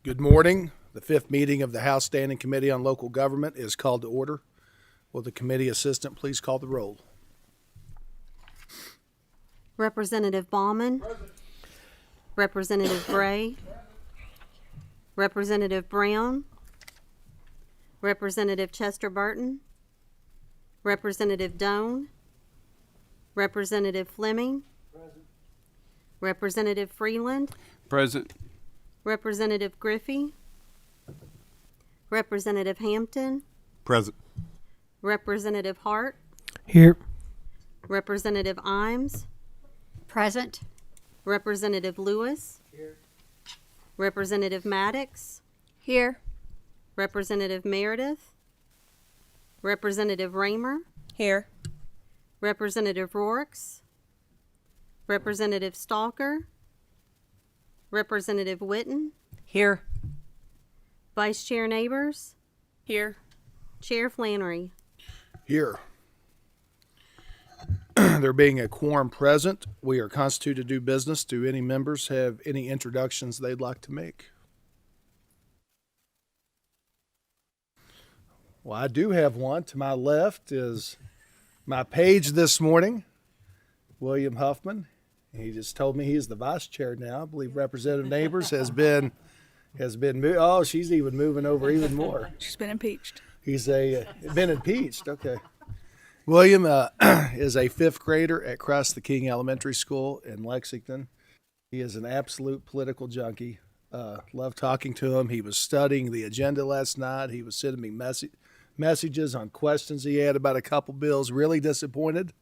Good morning. The fifth meeting of the House Standing Committee on Local Government is called to order. Will the committee assistant please call the roll? Representative Bauman. Present. Representative Gray. Representative Brown. Representative Chester Burton. Representative Doan. Representative Fleming. Present. Representative Freeland. Present. Representative Griffey. Representative Hampton. Present. Representative Hart. Here. Representative Imes. Present. Representative Lewis. Here. Representative Maddox. Here. Representative Meredith. Representative Raymer. Here. Representative Rorks. Representative Stalker. Representative Witten. Here. Vice Chair Neighbors. Here. Chair Flannery. Here. There being a quorum present, we are constituted to do business. Do any members have any introductions they'd like to make? Well, I do have one. To my left is my page this morning, William Huffman. He just told me he's the vice chair now. I believe Representative Neighbors has been oh, she's even moving over even more. She's been impeached. He's been impeached. Okay. William is a fifth grader at Christ the King Elementary School in Lexington. He is an absolute political junkie. Love talking to him. He was studying the agenda last night. He was sending me messages on questions he had about a couple bills. Really disappointed,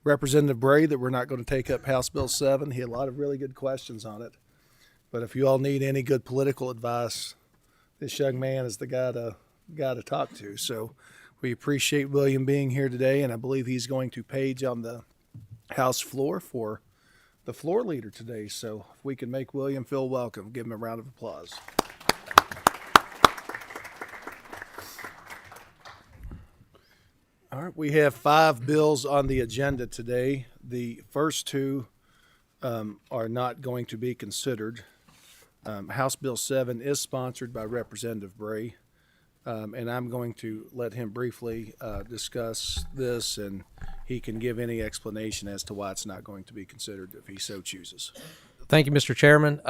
Representative Bray, that we're not going to take up House Bill 7. He had a lot of really good questions on it. But if you all need any good political advice, this young man is the guy to talk to. So we appreciate William being here today, and I believe he's going to page on the House floor for the floor leader today. So if we can make William feel welcome, give him a round of applause. All right, we have 5 bills on the agenda today. The first 2 are not going to be considered. House Bill 7 is sponsored by Representative Bray, and I'm going to let him briefly discuss this, and he can give any explanation as to why it's not going to be considered if he so chooses. Thank you, Mr. Chairman.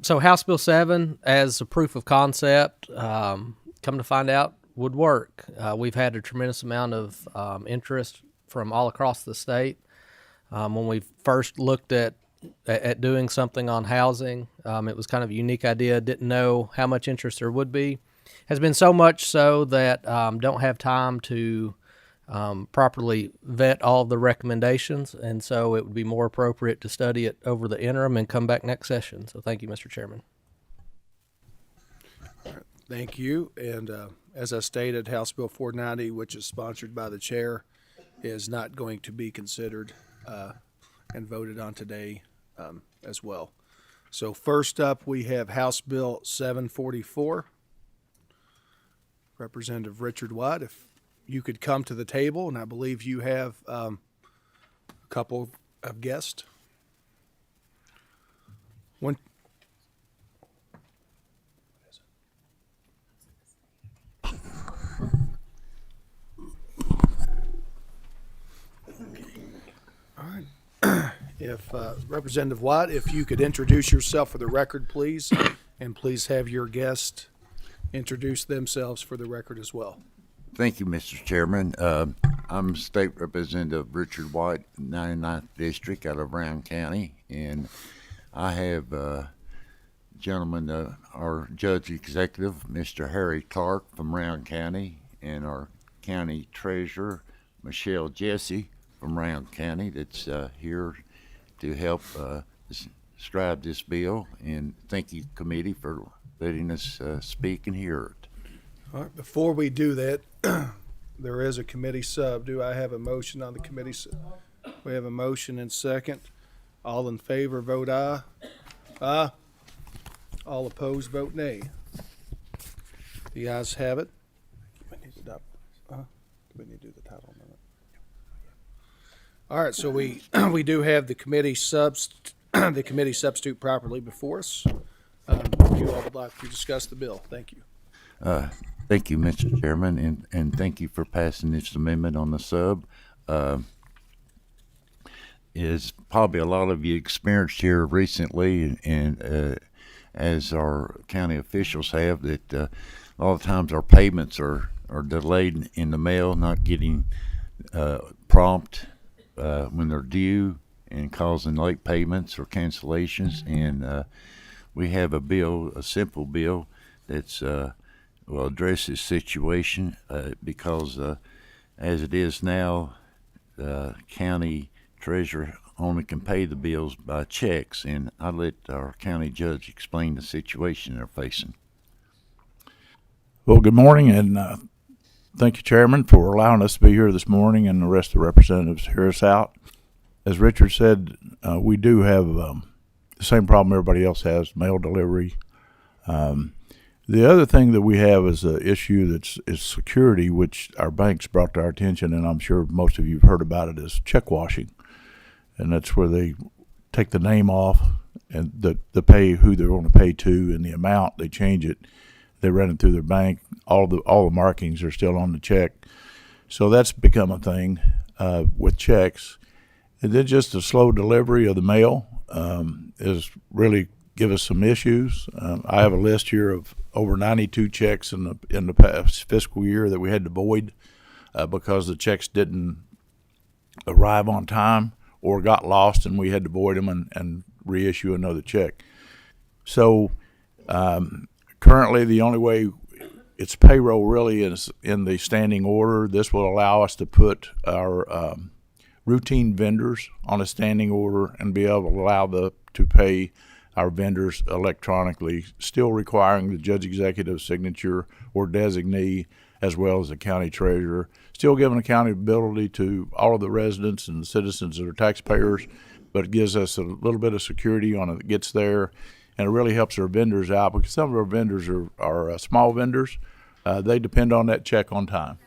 So House Bill 7, as a proof of concept, come to find out, would work. We've had a tremendous amount of interest from all across the state. When we first looked at doing something on housing, it was kind of a unique idea. Didn't know how much interest there would be. Has been so much so that don't have time to properly vet all of the recommendations, and so it would be more appropriate to study it over the interim and come back next session. So thank you, Mr. Chairman. Thank you. And as I stated, House Bill 490, which is sponsored by the chair, is not going to be considered and voted on today as well. So first up, we have House Bill 744. Representative Richard White, if you could come to the table, and I believe you have a couple of guests. One. All right. If Representative White, if you could introduce yourself for the record, please, and please have your guest introduce themselves for the record as well. Thank you, Mr. Chairman. I'm State Representative Richard White, 99th District out of Brown County, and I have gentleman, our Judge Executive, Mr. Harry Clark from Round County, and our County Treasurer, Michelle Jesse from Round County, that's here to help scribe this bill. And thank you, committee, for letting us speak and hear it. All right, before we do that, there is a committee sub. Do I have a motion on the committee sub? We have a motion and second. All in favor, vote aye. Aye. All opposed, vote nay. The ayes have it. Do we need to do the title amendment? All right, so we do have the committee substitute properly before us. you all would like to discuss the bill. Thank you. Thank you, Mr. Chairman, and thank you for passing this amendment on the sub. Is probably a lot of you experienced here recently, and as our county officials have, that a lot of times our payments are delayed in the mail, not getting prompt when they're due, and causing late payments or cancellations. And we have a bill, a simple bill, that's will address this situation because as it is now, the county treasurer only can pay the bills by checks, and I let our county judge explain the situation they're facing. Well, good morning, and thank you, Chairman, for allowing us to be here this morning, and the rest of the representatives to hear us out. As Richard said, we do have the same problem everybody else has, mail delivery. The other thing that we have is an issue is security, which our banks brought to our attention, and I'm sure most of you have heard about it, is check washing. And that's where they take the name off and the pay, who they're going to pay to, and the amount. They change it. They run it through their bank. All the markings are still on the check. So that's become a thing with checks. And then just the slow delivery of the mail is really give us some issues. I have a list here of over 92 checks in the past fiscal year that we had to void because the checks didn't arrive on time or got lost, and we had to void them and reissue another check. So currently, the only way it's payroll really is in the standing order. This will allow us to put our routine vendors on a standing order and be able to allow to pay our vendors electronically, still requiring the judge executive signature or designee, as well as the county treasurer, still giving accountability to all of the residents and citizens that are taxpayers, but it gives us a little bit of security on it that gets there, and it really helps our vendors out because some of our vendors are small vendors. They depend on that check on time.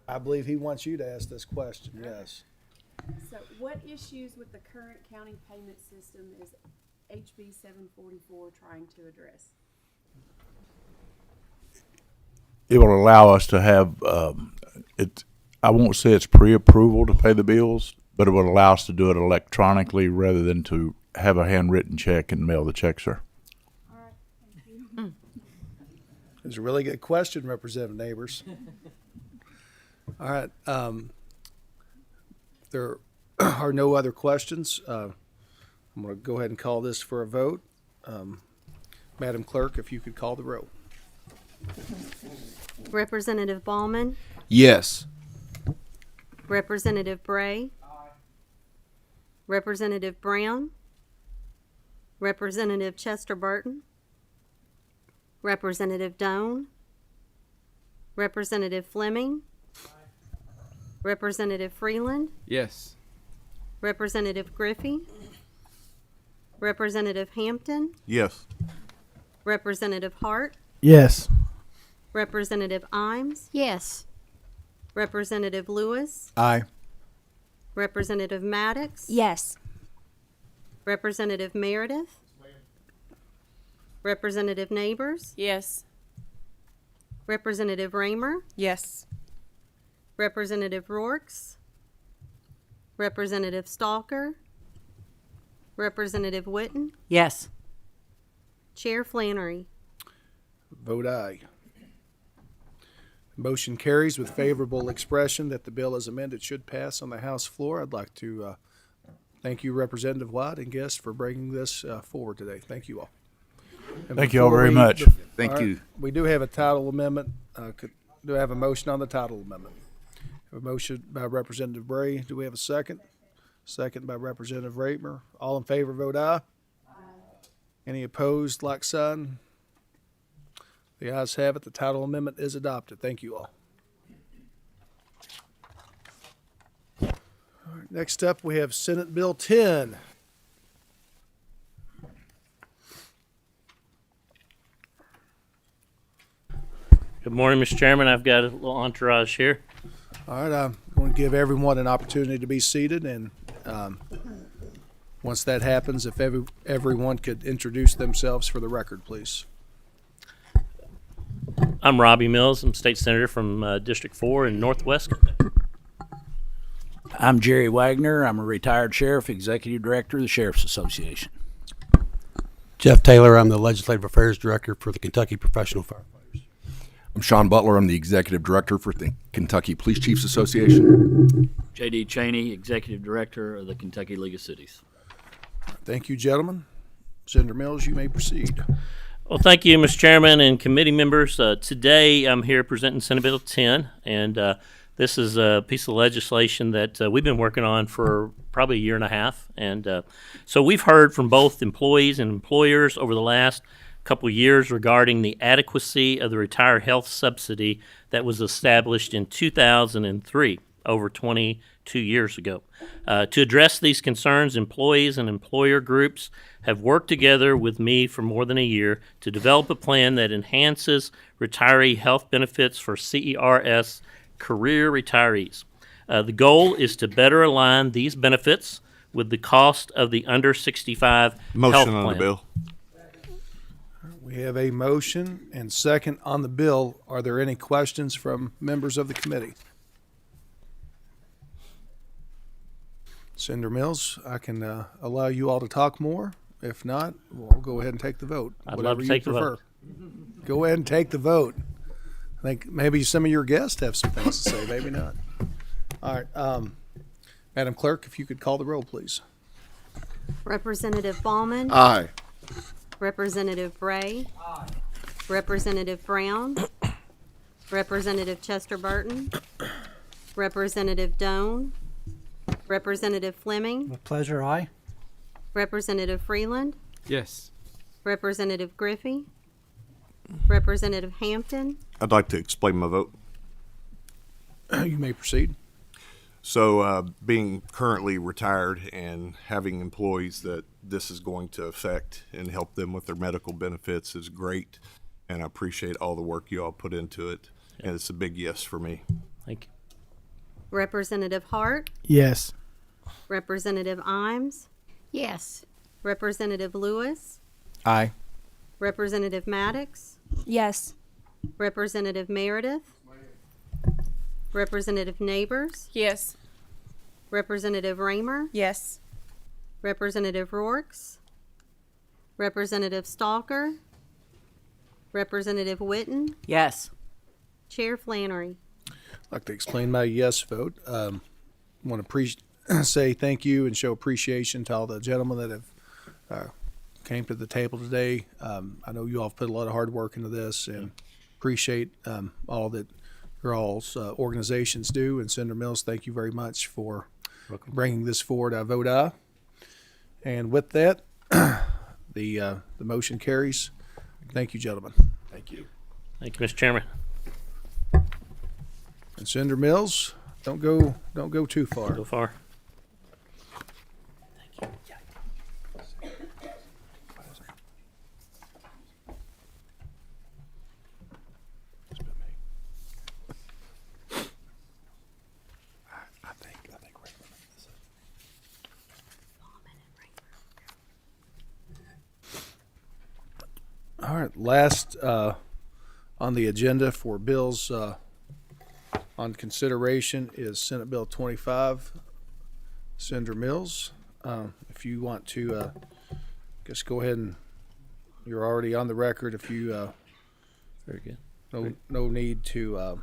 I believe he wants you to ask this question, yes. So what issues with the current county payment system is HB 744 trying to address? It will allow us to have I won't say it's pre-approval to pay the bills, but it will allow us to do it electronically rather than to have a handwritten check and mail the check, sir. All right, thank you. It's a really good question, Representative Neighbors. All right. There are no other questions. I'm going to go ahead and call this for a vote. Madam Clerk, if you could call the roll. Representative Ballman, Yes. Representative Bray, Representative Brown, Representative Chester Burton, Representative Doan, Representative Fleming, Representative Freeland, Yes. Representative Griffey, Representative Hampton, Yes. Representative Hart, Yes. Representative Imes, Yes. Representative Lewis, Aye. Representative Maddox, Yes. Representative Meredith, Representative Neighbors, Yes. Representative Raymer, Yes. Representative Rourks, Representative Stalker, Representative Witten, Yes. Chair Flannery. Vote aye. Motion carries with favorable expression that the bill as amended should pass on the House floor. I'd like to thank you, Representative Watt, and guests for bringing this forward today. Thank you all. And Thank you all before very we- much. Thank all right, you. We do have a title amendment. Do I have a motion on the title amendment? A motion by Representative Bray. Do we have a second? Second by Representative Raymer. All in favor, vote aye. Any opposed, like sign? The ayes have it. The title amendment is adopted. Thank you all. All right. Next up, we have Senate Bill 10. Good morning, Mr. Chairman. I've got a little entourage here. All right, I'm going to give everyone an opportunity to be seated, and once that happens, if everyone could introduce themselves for the record, please. I'm Robbie Mills. I'm state senator from District 4 in Northwest. I'm Jerry Wagner. I'm a retired sheriff, executive director of the Sheriff's Association. Jeff Taylor, I'm the Legislative Affairs Director for the Kentucky Professional Firefighters. I'm Sean Butler. I'm the Executive Director for the Kentucky Police Chiefs Association. J.D. Cheney, Executive Director of the Kentucky League of Cities. Thank you, gentlemen. Senator Mills, you may proceed. Well, thank you, Mr. Chairman and committee members. Today, I'm here presenting Senate Bill 10, and this is a piece of legislation that we've been working on for probably a year and a half. And so we've heard from both employees and employers over the last couple of years regarding the adequacy of the Retire Health Subsidy that was established in 2003, over 22 years ago. To address these concerns, employees and employer groups have worked together with me for more than a year to develop a plan that enhances retiree health benefits for CERS career retirees. The goal is to better align these benefits with the cost of the under 65 health Motion plan. on the bill. We have a motion and second on the bill. Are there any questions from members of the committee? Senator Mills, I can allow you all to talk more. If not, we'll go ahead and take the vote. I'd Whatever love to you take the prefer. Go ahead and take the vote. I think maybe some of your guests have some things to say, maybe not. All right, Madam Clerk, if you could call the roll, please. Representative Ballman. Aye. Representative Bray. Representative Brown. Representative Chester Burton. Representative Doan. Representative Fleming. With pleasure, aye. Representative Freeland. Yes. Representative Griffey. Representative Hampton. I'd like to explain my vote. You may proceed. So, being currently retired and having employees that this is going to affect and help them with their medical benefits is great. And I appreciate all the work you all put into it. And it's a big yes for me. Thank you. Representative Hart. Yes. Representative Imes. Yes. Representative Lewis. Aye. Representative Maddox. Yes. Representative Meredith. Representative Neighbors. Yes. Representative Raymer. Yes. Representative Rourks. Representative Stalker. Representative Witten. Yes. Chair Flannery. I'd like to explain my yes vote. Want to say thank you and show appreciation to all the gentlemen that have came to the table today. I know you all have put a lot of hard work into this and appreciate all that your all's organizations do. And Senator Mills, thank you very much for bringing this forward. I vote aye. And with that, the motion carries. Thank you, gentlemen. Thank you. Thank you, Mr. Chairman. And Senator Mills, don't go too far. So far. All right, last on the agenda for bills on consideration is Senate Bill 25. Senator Mills, if you want to just go ahead and you're already on the record. If you Very good. no need to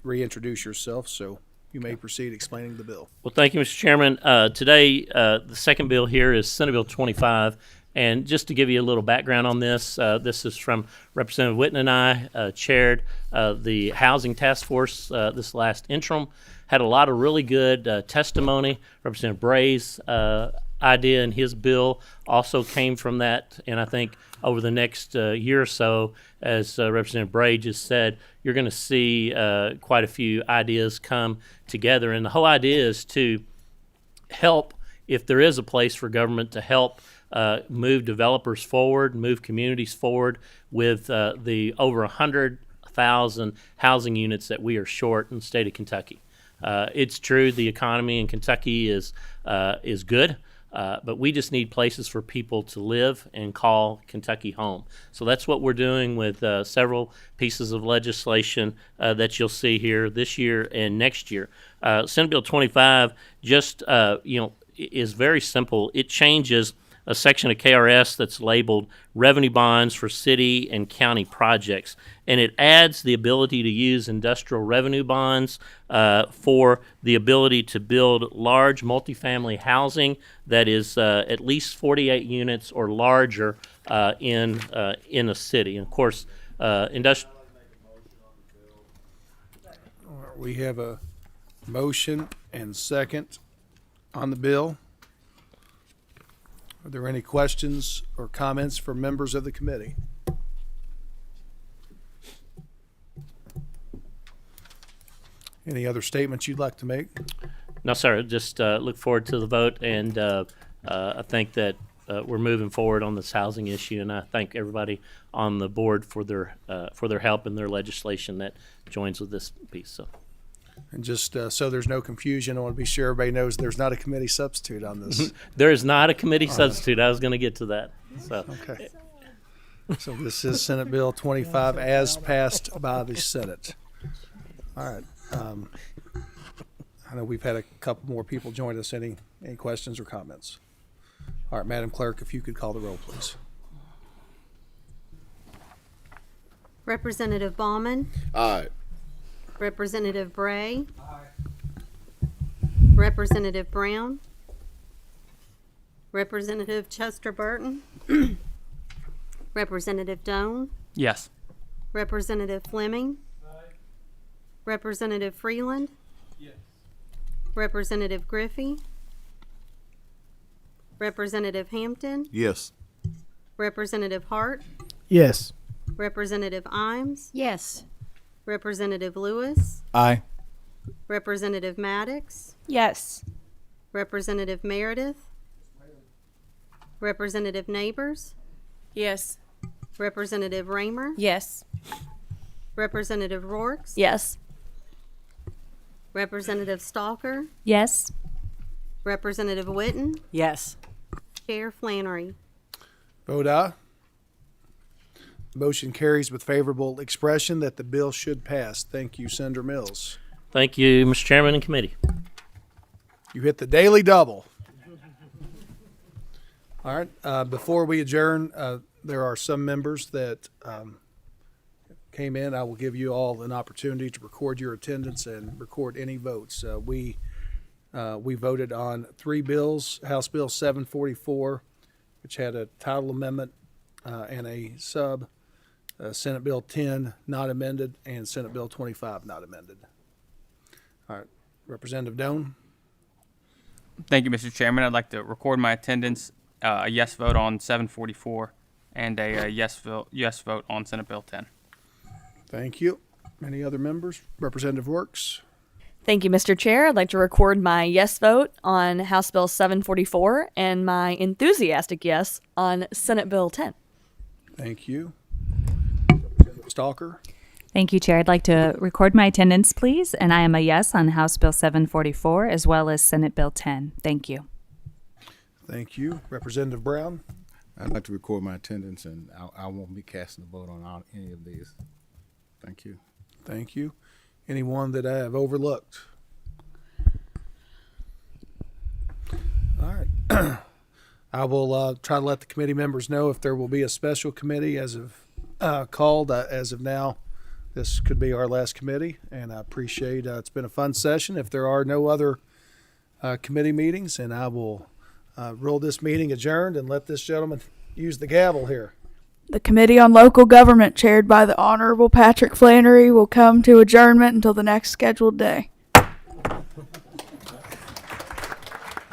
reintroduce yourself, so you may proceed explaining the bill. Well, thank you, Mr. Chairman. Today, the second bill here is Senate Bill 25. And just to give you a little background on this, this is from Representative Witten and I, chaired the Housing Task Force this last interim. Had a lot of really good testimony. Representative Bray's idea and his bill also came from that. And I think over the next year or so, as Representative Bray just said, you're going to see quite a few ideas come together. And the whole idea is to help, if there is a place for government to help move developers forward, move communities forward with the over 100,000 housing units that we are short in the state of Kentucky. It's true the economy in Kentucky is good, but we just need places for people to live and call Kentucky home. So that's what we're doing with several pieces of legislation that you'll see here this year and next year. Senate Bill 25 just is very simple. It changes a section of KRS that's labeled revenue bonds for city and county projects. And it adds the ability to use industrial revenue bonds for the ability to build large multifamily housing that is at least 48 units or larger in a city. And of course, industrial. We have a motion and second on the bill. Are there any questions or comments from members of the committee? Any other statements you'd like to make? No, sir. Just look forward to the vote, and I think that we're moving forward on this housing issue, and I thank everybody on the board for their help and their legislation that joins with this piece. So. And just so there's no confusion, I want to be sure everybody knows there's not a committee substitute on this. There is not a committee substitute. I was going to get to that. So. Okay. So this is Senate Bill 25 as passed by the Senate. All right. I know we've had a couple more people join us. Any questions or comments? All right, Madam Clerk, if you could call the roll, please. Representative Bauman. Aye. Representative Bray. Representative Brown. Representative Chester Burton. Representative Doan. Yes. Representative Fleming. Representative Freeland. Representative Griffey. Representative Hampton. Yes. Representative Hart. Yes. Representative Imes. Yes. Representative Lewis. Aye. Representative Maddox. Yes. Representative Meredith. Representative Neighbors. Yes. Representative Raymer. Yes. Representative Rourke. Yes. Representative Stalker. Yes. Representative Witten. Yes. Chair Flannery. Vote aye. Motion carries with favorable expression that the bill should pass. Thank you, Senator Mills. Thank you, Mr. Chairman and committee. You hit the daily double. All right. Before we adjourn, there are some members that came in. I will give you all an opportunity to record your attendance and record any votes. We voted on 3 bills: House Bill 744, which had a title amendment and a sub. Senate Bill 10 not amended, and Senate Bill 25 not amended. All right, Representative Doan. Thank you, Mr. Chairman. I'd like to record my attendance, a yes vote on 744, and a yes vote on Senate Bill 10. Thank you. Any other members? Representative Works. Thank you, Mr. Chair. I'd like to record my yes vote on House Bill 744 and my enthusiastic yes on Senate Bill 10. Thank you. Representative Stalker. Thank you, Chair. I'd like to record my attendance, please, and I am a yes on House Bill 744 as well as Senate Bill 10. Thank you. Thank you. Representative Brown. I'd like to record my attendance, and I won't be casting a vote on any of these. Thank you. Thank you. Anyone that I have overlooked? All right. I will try to let the committee members know if there will be a special committee as of called. As of now, this could be our last committee, and I appreciate it's been a fun session. If there are no other committee meetings, and I will rule this meeting adjourned and let this gentleman use the gavel here. The Committee on Local Government, chaired by the Honorable Patrick Flannery, will come to adjournment until the next scheduled day.